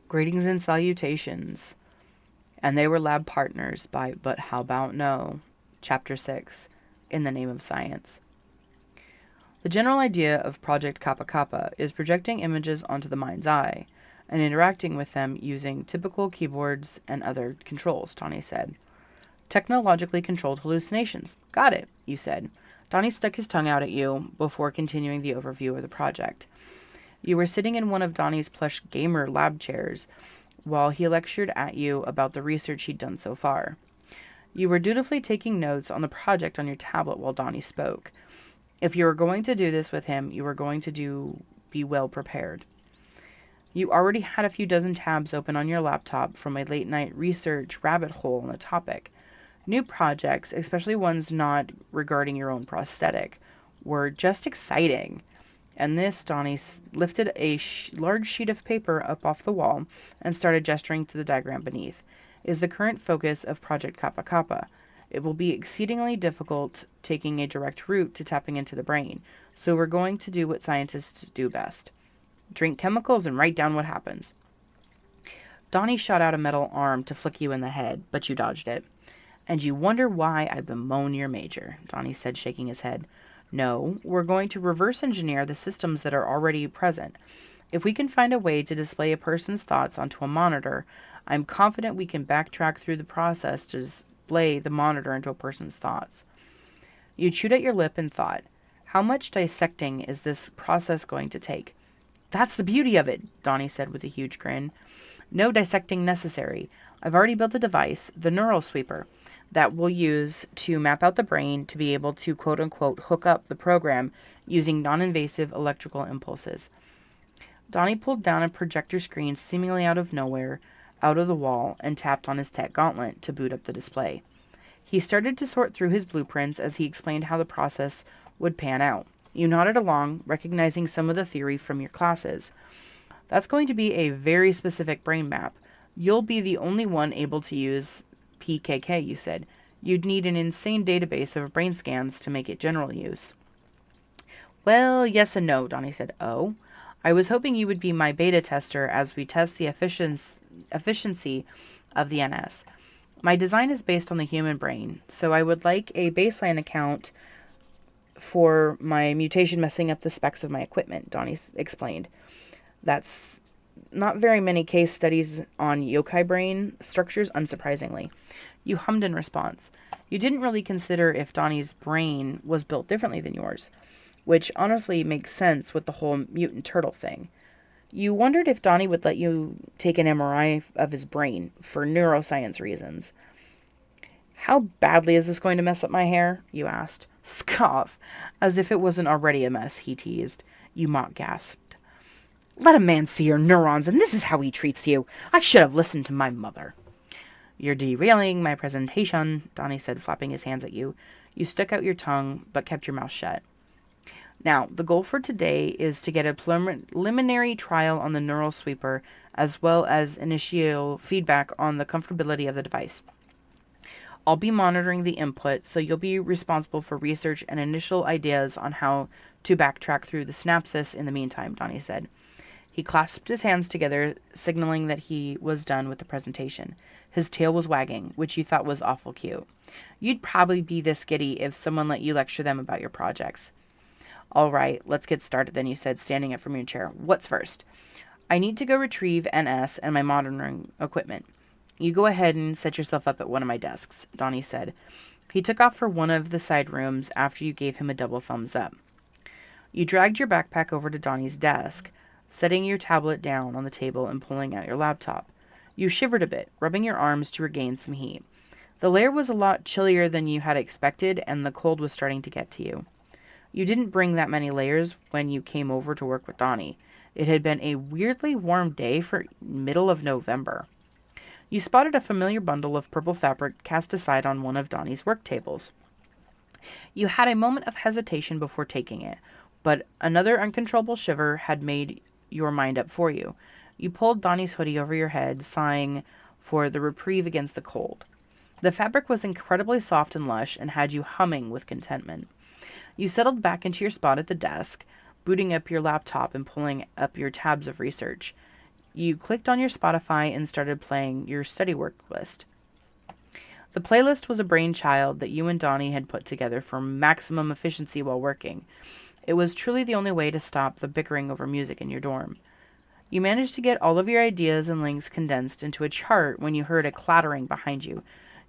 Greetings and salutations. And they were lab partners by But How About No, Chapter 6, In the Name of Science. The general idea of Project Kappa Kappa is projecting images onto the mind's eye and interacting with them using typical keyboards and other controls, Donnie said. Technologically controlled hallucinations. Got it, you said. Donnie stuck his tongue out at you before continuing the overview of the project. You were sitting in one of Donnie's plush gamer lab chairs while he lectured at you about the research he'd done so far. You were dutifully taking notes on the project on your tablet while Donnie spoke. If you were going to do this with him, you were going to be well prepared. You already had a few dozen tabs open on your laptop from a late-night research rabbit hole on the topic. New projects, especially ones not regarding your own prosthetic, were just exciting. And this, Donnie lifted a large sheet of paper up off the wall and started gesturing to the diagram beneath, is the current focus of Project Kappa Kappa. It will be exceedingly difficult taking a direct route to tapping into the brain, so we're going to do what scientists do best. Drink chemicals and write down what happens. Donnie shot out a metal arm to flick you in the head, but you dodged it. And you wonder why I bemoan your major, Donnie said, shaking his head. No, we're going to reverse engineer the systems that are already present. If we can find a way to display a person's thoughts onto a monitor, I'm confident we can backtrack through the process to display the monitor into a person's thoughts. You chewed at your lip and thought, how much dissecting is this process going to take? That's the beauty of it, Donnie said with a huge grin. No dissecting necessary. I've already built a device, the neural sweeper, that we'll use to map out the brain to be able to quote-unquote hook up the program using non-invasive electrical impulses. Donnie pulled down a projector screen seemingly out of nowhere, out of the wall, and tapped on his tech gauntlet to boot up the display. He started to sort through his blueprints as he explained how the process would pan out. You nodded along, recognizing some of the theory from your classes. That's going to be a very specific brain map. You'll be the only one able to use PKK, you said. You'd need an insane database of brain scans to make it general use. Well, yes and no, Donnie said. Oh? I was hoping you would be my beta tester as we test the efficiency of the NS. My design is based on the human brain, so I would like a baseline account for my mutation messing up the specs of my equipment, Donnie explained. That's not very many case studies on yokai brain structures, unsurprisingly. You hummed in response. You didn't really consider if Donnie's brain was built differently than yours, which honestly makes sense with the whole mutant turtle thing. You wondered if Donnie would let you take an MRI of his brain for neuroscience reasons. How badly is this going to mess up my hair? You asked. Scoff. As if it wasn't already a mess, he teased. You mock gasped. Let a man see your neurons, and this is how he treats you. I should have listened to my mother. You're derailing my presentation, Donnie said, flapping his hands at you. You stuck out your tongue, but kept your mouth shut. Now, the goal for today is to get a preliminary trial on the neural sweeper, as well as initial feedback on the comfortability of the device. I'll be monitoring the input, so you'll be responsible for research and initial ideas on how to backtrack through the synapses in the meantime, Donnie said. He clasped his hands together, signaling that he was done with the presentation. His tail was wagging, which you thought was awful cute. You'd probably be this giddy if someone let you lecture them about your projects. All right, let's get started then, you said, standing up from your chair. What's first? I need to go retrieve NS and my monitoring equipment. You go ahead and set yourself up at one of my desks, Donnie said. He took off for one of the side rooms after you gave him a double thumbs up. You dragged your backpack over to Donnie's desk, setting your tablet down on the table and pulling out your laptop. You shivered a bit, rubbing your arms to regain some heat. The lair was a lot chillier than you had expected, and the cold was starting to get to you. You didn't bring that many layers when you came over to work with Donnie. It had been a weirdly warm day for middle of November. You spotted a familiar bundle of purple fabric cast aside on one of Donnie's work tables. You had a moment of hesitation before taking it, but another uncontrollable shiver had made your mind up for you. You pulled Donnie's hoodie over your head, sighing for the reprieve against the cold. The fabric was incredibly soft and lush and had you humming with contentment. You settled back into your spot at the desk, booting up your laptop and pulling up your tabs of research. You clicked on your Spotify and started playing your study work list. The playlist was a brainchild that you and Donnie had put together for maximum efficiency while working. It was truly the only way to stop the bickering over music in your dorm. You managed to get all of your ideas and links condensed into a chart when you heard a clattering behind you.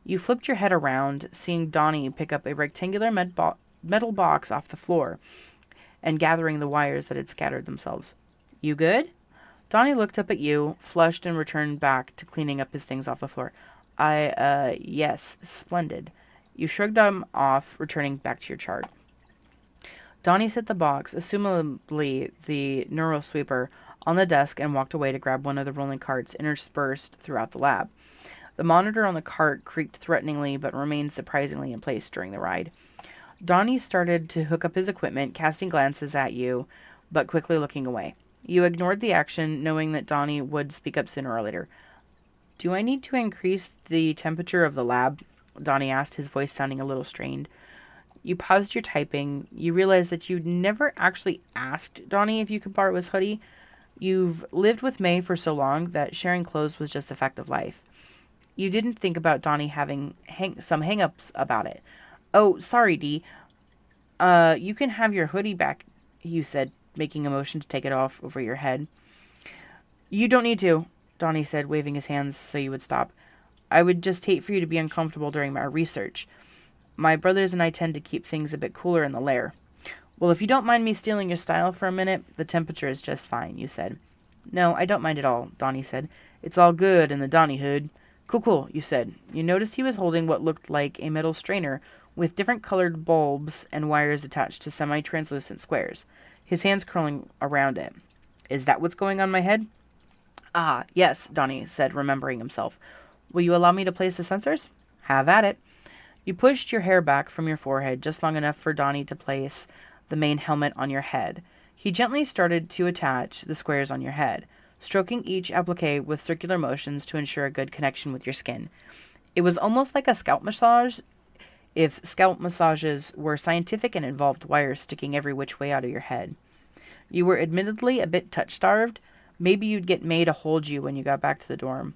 You flipped your head around, seeing Donnie pick up a rectangular metal box off the floor and gathering the wires that had scattered themselves. You good? Donnie looked up at you, flushed, and returned back to cleaning up his things off the floor. Yes, splendid. You shrugged him off, returning back to your chart. Donnie set the box, assumably the neural sweeper, on the desk and walked away to grab one of the rolling carts interspersed throughout the lab. The monitor on the cart creaked threateningly but remained surprisingly in place during the ride. Donnie started to hook up his equipment, casting glances at you, but quickly looking away. You ignored the action, knowing that Donnie would speak up sooner or later. Do I need to increase the temperature of the lab? Donnie asked, his voice sounding a little strained. You paused your typing. You realized that you'd never actually asked Donnie if you could borrow his hoodie. You've lived with May for so long that sharing clothes was just a fact of life. You didn't think about Donnie having some hang-ups about it. Oh, sorry, Dee. You can have your hoodie back, you said, making a motion to take it off over your head. You don't need to, Donnie said, waving his hands so you would stop. I would just hate for you to be uncomfortable during my research. My brothers and I tend to keep things a bit cooler in the lair. Well, if you don't mind me stealing your style for a minute, the temperature is just fine, you said. No, I don't mind at all, Donnie said. It's all good in the Donnie hood. Cool, you said. You noticed he was holding what looked like a metal strainer with different colored bulbs and wires attached to semi-translucent squares, his hands curling around it. Is that what's going on my head? Ah, yes, Donnie said, remembering himself. Will you allow me to place the sensors? Have at it. You pushed your hair back from your forehead just long enough for Donnie to place the main helmet on your head. He gently started to attach the squares on your head, stroking each applique with circular motions to ensure a good connection with your skin. It was almost like a scalp massage, if scalp massages were scientific and involved wires sticking every which way out of your head. You were admittedly a bit touch-starved. Maybe you'd get May to hold you when you got back to the dorm.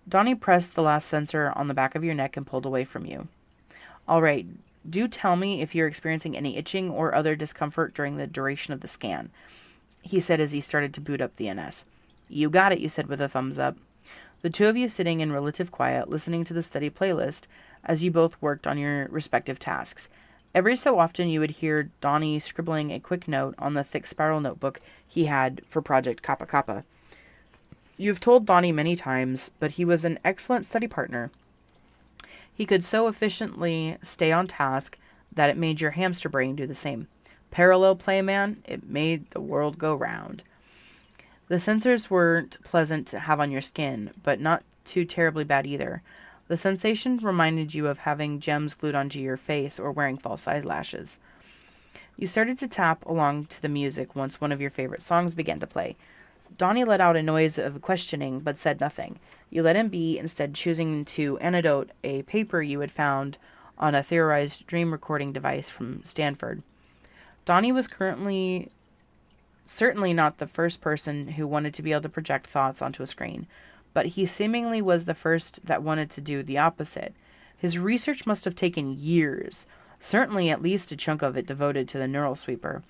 Donnie pressed the last sensor on the back of your neck and pulled away from you. All right, do tell me if you're experiencing any itching or other discomfort during the duration of the scan, he said as he started to boot up the NS. You got it, you said with a thumbs up. The two of you sitting in relative quiet, listening to the study playlist as you both worked on your respective tasks. Every so often you would hear Donnie scribbling a quick note on the thick spiral notebook he had for Project Kappa Kappa. You've told Donnie many times, but he was an excellent study partner. He could so efficiently stay on task that it made your hamster brain do the same. Parallel play, man, it made the world go round. The sensors weren't pleasant to have on your skin, but not too terribly bad either. The sensation reminded you of having gems glued onto your face or wearing false eyelashes. You started to tap along to the music once one of your favorite songs began to play. Donnie let out a noise of questioning, but said nothing. You let him be, instead choosing to anecdote a paper you had found on a theorized dream recording device from Stanford. Donnie was certainly not the first person who wanted to be able to project thoughts onto a screen, but he seemingly was the first that wanted to do the opposite. His research must have taken years, certainly at least a chunk of it devoted to the neural sweeper.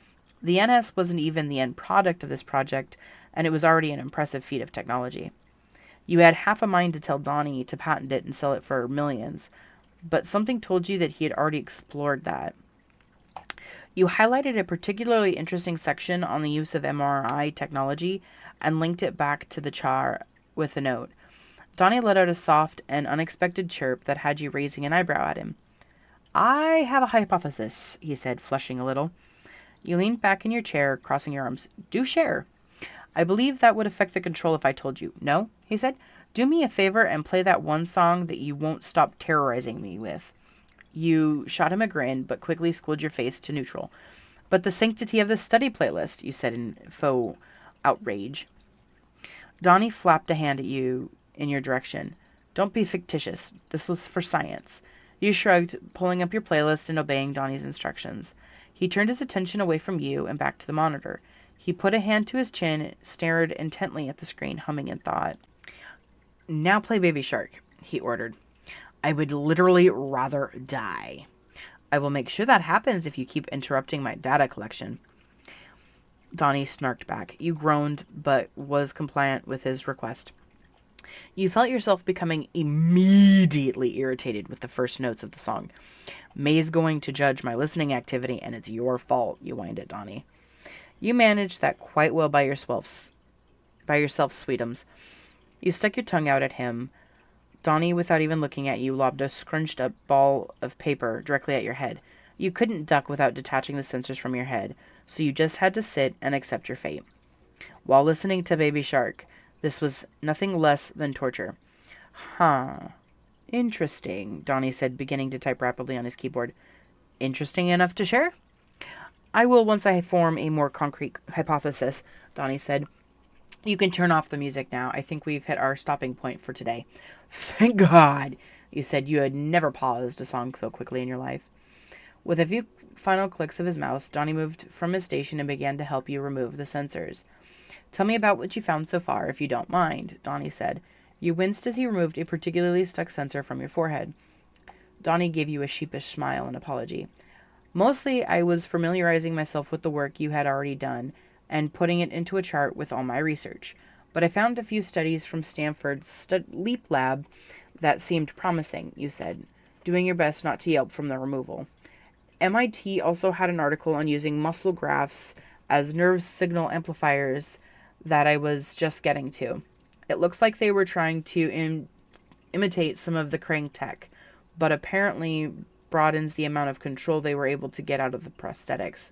The NS wasn't even the end product of this project, and it was already an impressive feat of technology. You had half a mind to tell Donnie to patent it and sell it for millions, but something told you that he had already explored that. You highlighted a particularly interesting section on the use of MRI technology and linked it back to the chart with a note. Donnie let out a soft and unexpected chirp that had you raising an eyebrow at him. I have a hypothesis, he said, flushing a little. You leaned back in your chair, crossing your arms. Do share. I believe that would affect the control if I told you. No, he said. Do me a favor and play that one song that you won't stop terrorizing me with. You shot him a grin, but quickly schooled your face to neutral. But the sanctity of the study playlist, you said in faux outrage. Donnie flapped a hand at you in your direction. Don't be fictitious. This was for science. You shrugged, pulling up your playlist and obeying Donnie's instructions. He turned his attention away from you and back to the monitor. He put a hand to his chin, stared intently at the screen, humming in thought. "Now play Baby Shark," he ordered. "I would literally rather die." "I will make sure that happens if you keep interrupting my data collection." Donnie snarked back. You groaned, but was compliant with his request. You felt yourself becoming immediately irritated with the first notes of the song. "May's going to judge my listening activity, and it's your fault," you whined at Donnie. "You managed that quite well by yourself, Sweetums." You stuck your tongue out at him. Donnie, without even looking at you, lobbed a scrunched up ball of paper directly at your head. You couldn't duck without detaching the sensors from your head, so you just had to sit and accept your fate. While listening to Baby Shark, this was nothing less than torture. "Huh. Interesting," Donnie said, beginning to type rapidly on his keyboard. "Interesting enough to share?" "I will once I form a more concrete hypothesis," Donnie said. "You can turn off the music now. I think we've hit our stopping point for today." "Thank God," you said. You had never paused a song so quickly in your life. With a few final clicks of his mouse, Donnie moved from his station and began to help you remove the sensors. "Tell me about what you found so far, if you don't mind," Donnie said. You winced as he removed a particularly stuck sensor from your forehead. Donnie gave you a sheepish smile and apology. "Mostly, I was familiarizing myself with the work you had already done and putting it into a chart with all my research. But I found a few studies from Stanford's LEAP lab that seemed promising," you said, doing your best not to yelp from the removal. "MIT also had an article on using muscle graphs as nerve signal amplifiers that I was just getting to. It looks like they were trying to imitate some of the crank tech, but apparently broadens the amount of control they were able to get out of the prosthetics."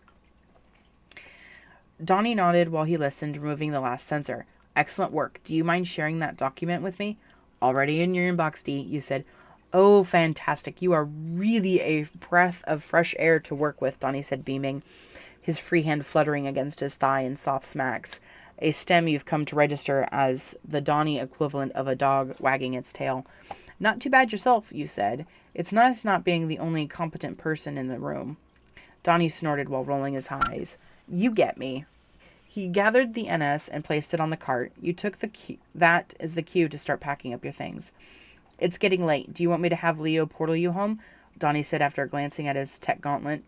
Donnie nodded while he listened, removing the last sensor. "Excellent work. Do you mind sharing that document with me?" "Already in your inbox, D," you said. "Oh, fantastic. You are really a breath of fresh air to work with," Donnie said, beaming, his free hand fluttering against his thigh in soft smacks, a stem you've come to register as the Donnie equivalent of a dog wagging its tail. "Not too bad yourself," you said. "It's nice not being the only competent person in the room." Donnie snorted while rolling his eyes. "You get me." He gathered the NS and placed it on the cart. You took that as the cue to start packing up your things. "It's getting late. Do you want me to have Leo portal you home?" Donnie said after glancing at his tech gauntlet.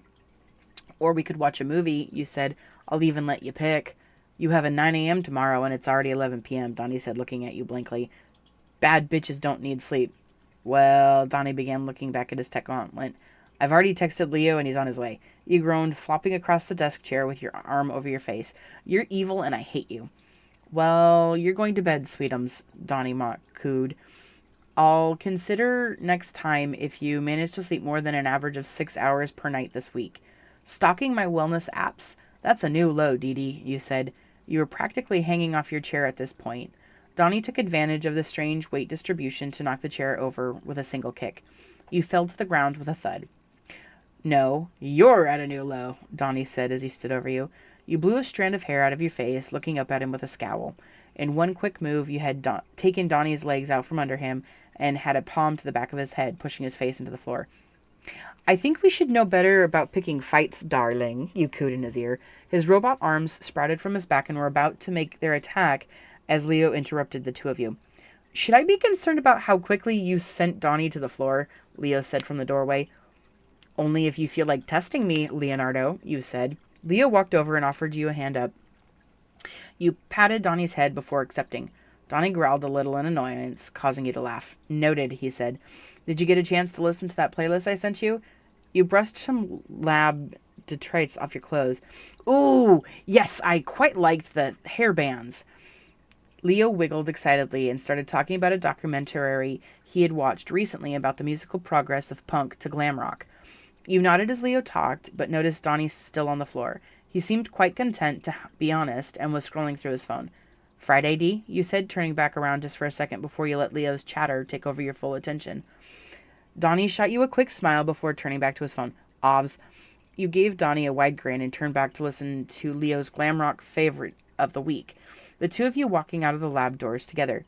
"Or we could watch a movie," you said. "I'll even let you pick." "You have a 9 a.m. tomorrow and it's already 11 p.m., Donnie said, looking at you blankly. "Bad bitches don't need sleep." "Well," Donnie began, looking back at his tech gauntlet. "I've already texted Leo and he's on his way." You groaned, flopping across the desk chair with your arm over your face. "You're evil and I hate you." "Well, you're going to bed, Sweetums," Donnie cooed. "I'll consider next time if you manage to sleep more than an average of 6 hours per night this week." "Stalking my wellness apps? That's a new low, Dee Dee," you said. You were practically hanging off your chair at this point. Donnie took advantage of the strange weight distribution to knock the chair over with a single kick. You fell to the ground with a thud. "No, you're at a new low," Donnie said as he stood over you. You blew a strand of hair out of your face, looking up at him with a scowl. In one quick move, you had taken Donnie's legs out from under him and had a palm to the back of his head, pushing his face into the floor. "I think we should know better about picking fights, darling," you cooed in his ear. His robot arms sprouted from his back and were about to make their attack as Leo interrupted the two of you. "Should I be concerned about how quickly you sent Donnie to the floor?" Leo said from the doorway. "Only if you feel like testing me, Leonardo," you said. Leo walked over and offered you a hand up. You patted Donnie's head before accepting. Donnie growled a little in annoyance, causing you to laugh. "Noted," he said. "Did you get a chance to listen to that playlist I sent you?" You brushed some lab detritus off your clothes. "Ooh, yes, I quite liked the hair bands." Leo wiggled excitedly and started talking about a documentary he had watched recently about the musical progress of punk to glam rock. You nodded as Leo talked, but noticed Donnie still on the floor. He seemed quite content, to be honest, and was scrolling through his phone. "Friday, D?" you said, turning back around just for a second before you let Leo's chatter take over your full attention. Donnie shot you a quick smile before turning back to his phone. "Obs." You gave Donnie a wide grin and turned back to listen to Leo's glam rock favorite of the week. The two of you walking out of the lab doors together.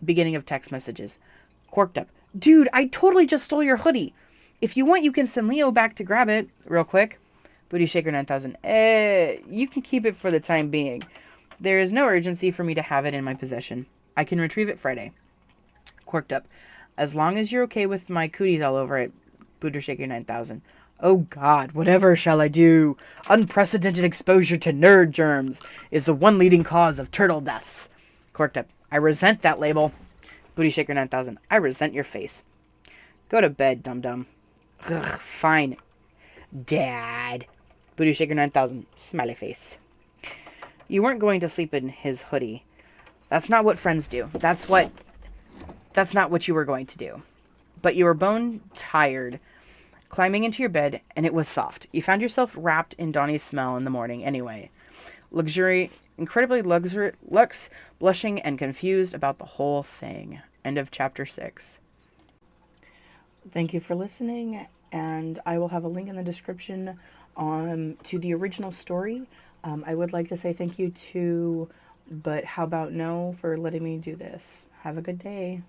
Beginning of text messages. Corked up. "Dude, I totally just stole your hoodie. If you want, you can send Leo back to grab it real quick." Booty Shaker 9000. You can keep it for the time being. There is no urgency for me to have it in my possession. I can retrieve it Friday. Quirked Up. As long as you're okay with my cooties all over it. Booty Shaker 9000. Oh God, whatever shall I do? Unprecedented exposure to nerd germs is the one leading cause of turtle deaths. Quirked Up. I resent that label. Booty Shaker 9000. I resent your face. Go to bed, dum-dum. Ugh, fine. Dad. Booty Shaker 9000. Smiley face. You weren't going to sleep in his hoodie. That's not what friends do. That's not what you were going to do. But you were bone tired, climbing into your bed, and it was soft. You found yourself wrapped in Donnie's smell in the morning anyway. Incredibly luxe, blushing and confused about the whole thing. End of chapter 6. Thank you for listening, and I will have a link in the description to the original story. I would like to say thank you to But How About No for letting me do this. Have a good day.